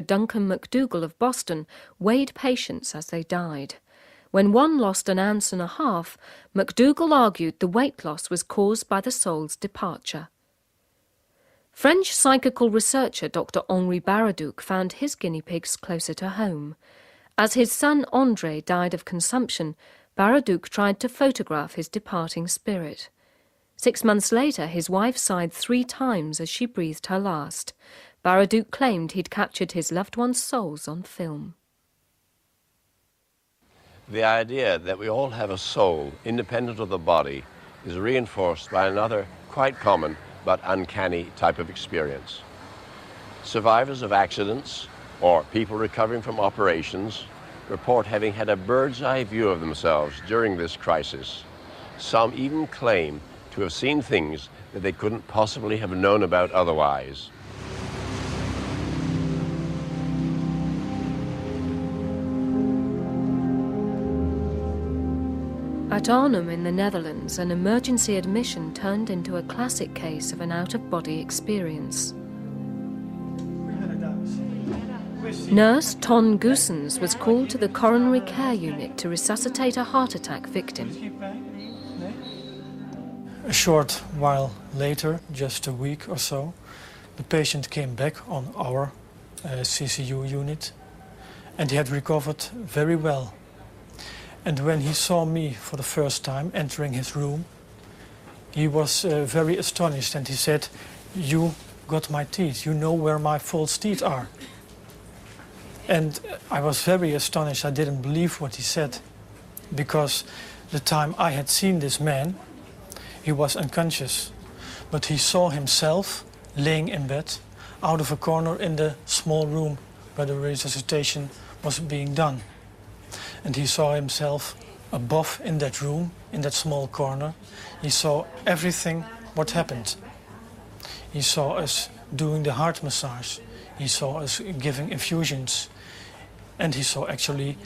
Duncan McDougall of Boston weighed patients as they died. When one lost an ounce and a half, McDougall argued the weight loss was caused by the soul's departure. French psychical researcher Dr. Henri Baraduc found his guinea pigs closer to home. As his son André died of consumption, Baraduc tried to photograph his departing spirit. 6 months later, his wife sighed 3 times as she breathed her last. Baraduc claimed he'd captured his loved ones' souls on film. The idea that we all have a soul independent of the body is reinforced by another quite common but uncanny type of experience. Survivors of accidents or people recovering from operations report having had a bird's eye view of themselves during this crisis. Some even claim to have seen things that they couldn't possibly have known about otherwise. At Arnhem in the Netherlands, an emergency admission turned into a classic case of an out-of-body experience. Nurse Ton Goossens was called to the coronary care unit to resuscitate a heart attack victim. A short while later, just a week or so, the patient came back on our CCU unit, and he had recovered very well. And when he saw me for the first time entering his room, he was very astonished, and he said, "You got my teeth, you know where my false teeth are." And I was very astonished. I didn't believe what he said, because the time I had seen this man, he was unconscious, but he saw himself laying in bed out of a corner in the small room where the resuscitation was being done. And he saw himself above in that room, in that small corner. He saw everything what happened. He saw us doing the heart massage. He saw us giving infusions. And he saw actually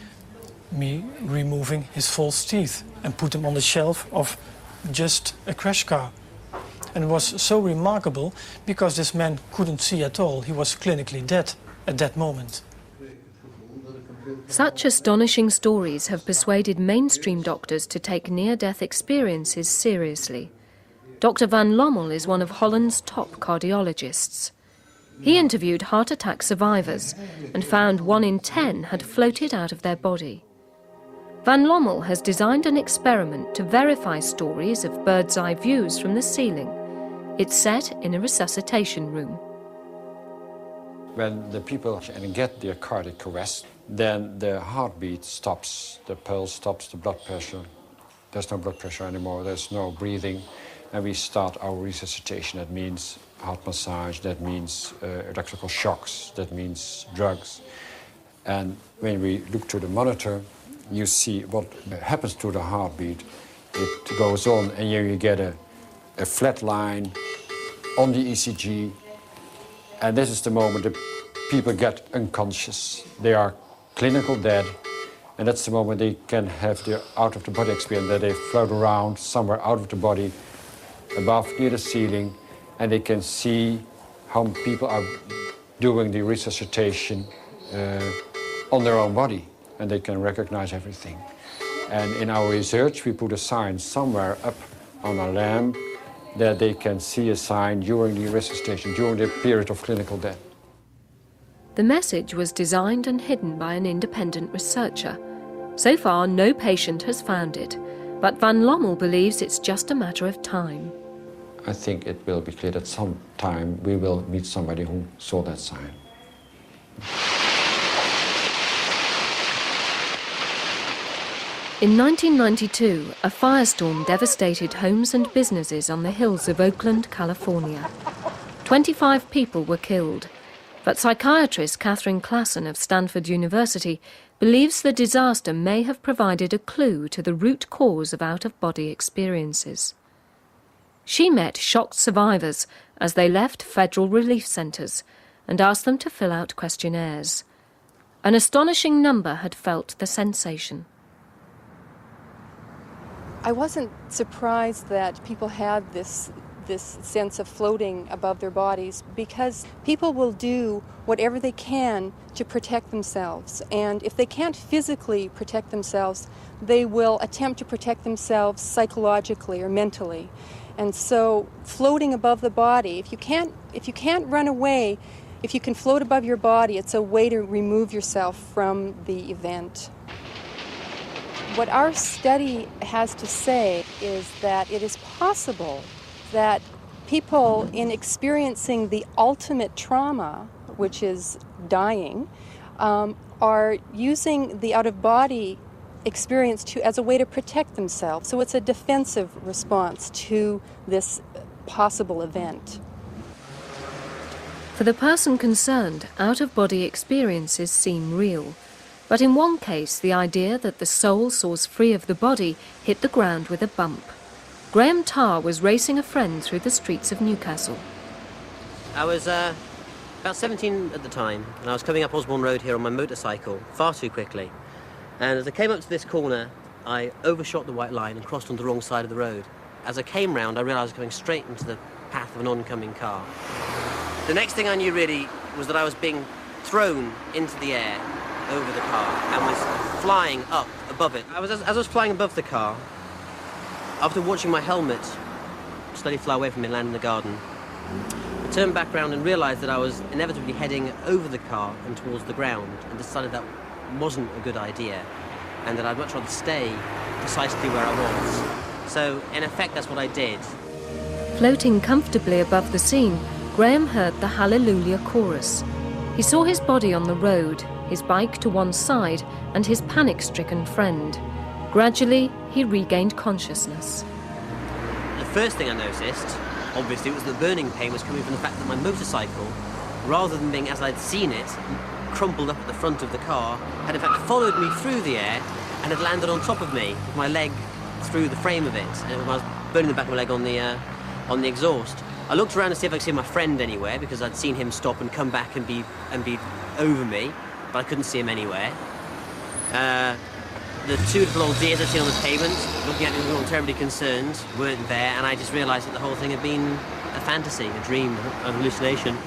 me removing his false teeth and put them on the shelf of just a crash car. And it was so remarkable because this man couldn't see at all. He was clinically dead at that moment. Such astonishing stories have persuaded mainstream doctors to take near-death experiences seriously. Dr. Van Lommel is one of Holland's top cardiologists. He interviewed heart attack survivors and found 1 in 10 had floated out of their body. Van Lommel has designed an experiment to verify stories of bird's-eye views from the ceiling. It's set in a resuscitation room. When the people get their cardiac arrest, then the heartbeat stops, the pulse stops, the blood pressure. There's no blood pressure anymore, there's no breathing, and we start our resuscitation. That means heart massage, that means electrical shocks, that means drugs. And when we look to the monitor, you see what happens to the heartbeat. It goes on, and here you get a flat line on the ECG, and this is the moment that people get unconscious. They are clinical dead, and that's the moment they can have their out-of-the-body experience, that they float around somewhere out of the body, above, near the ceiling, and they can see how people are doing the resuscitation on their own body, and they can recognize everything. And in our research, we put a sign somewhere up on a lamp that they can see a sign during the resuscitation, during the period of clinical death. The message was designed and hidden by an independent researcher. So far, no patient has found it, but Van Lommel believes it's just a matter of time. I think it will be clear that sometime we will meet somebody who saw that sign. In 1992, a firestorm devastated homes and businesses on the hills of Oakland, California. 25 people were killed, but psychiatrist Catherine Classen of Stanford University believes the disaster may have provided a clue to the root cause of out-of-body experiences. She met shocked survivors as they left federal relief centres and asked them to fill out questionnaires. An astonishing number had felt the sensation. I wasn't surprised that people had this this sense of floating above their bodies, because people will do whatever they can to protect themselves. And if they can't physically protect themselves, they will attempt to protect themselves psychologically or mentally. And so floating above the body, if you can't run away, if you can float above your body, it's a way to remove yourself from the event. What our study has to say is that it is possible that people, in experiencing the ultimate trauma, which is dying, are using the out-of-body experience as a way to protect themselves. So it's a defensive response to this possible event. For the person concerned, out-of-body experiences seem real. But in one case, the idea that the soul soars free of the body hit the ground with a bump. Graham Tarr was racing a friend through the streets of Newcastle. I was about 17 at the time, and I was coming up Osborne Road here on my motorcycle, far too quickly. And as I came up to this corner, I overshot the white line and crossed on the wrong side of the road. As I came round, I realised I was going straight into the path of an oncoming car. The next thing I knew really was that I was being thrown into the air over the car and was flying up above it. As I was flying above the car, after watching my helmet slowly fly away from me and land in the garden, I turned back round and realised that I was inevitably heading over the car and towards the ground, and decided that wasn't a good idea and that I'd much rather stay precisely where I was. So in effect that's what I did. Floating comfortably above the scene, Graham heard the Hallelujah chorus. He saw his body on the road, his bike to one side, and his panic-stricken friend. Gradually, he regained consciousness. The first thing I noticed, obviously, was that the burning pain was coming from the fact that my motorcycle, rather than being as I'd seen it, crumpled up at the front of the car, had in fact followed me through the air and had landed on top of me with my leg through the frame of it. And I was burning the back of my leg on the exhaust. I looked around to see if I could see my friend anywhere, because I'd seen him stop and come back and be over me, but I couldn't see him anywhere. The two little old deers I'd seen on the pavement, looking at me all terribly concerned, weren't there, and I just realised that the whole thing had been a fantasy, a dream, a hallucination.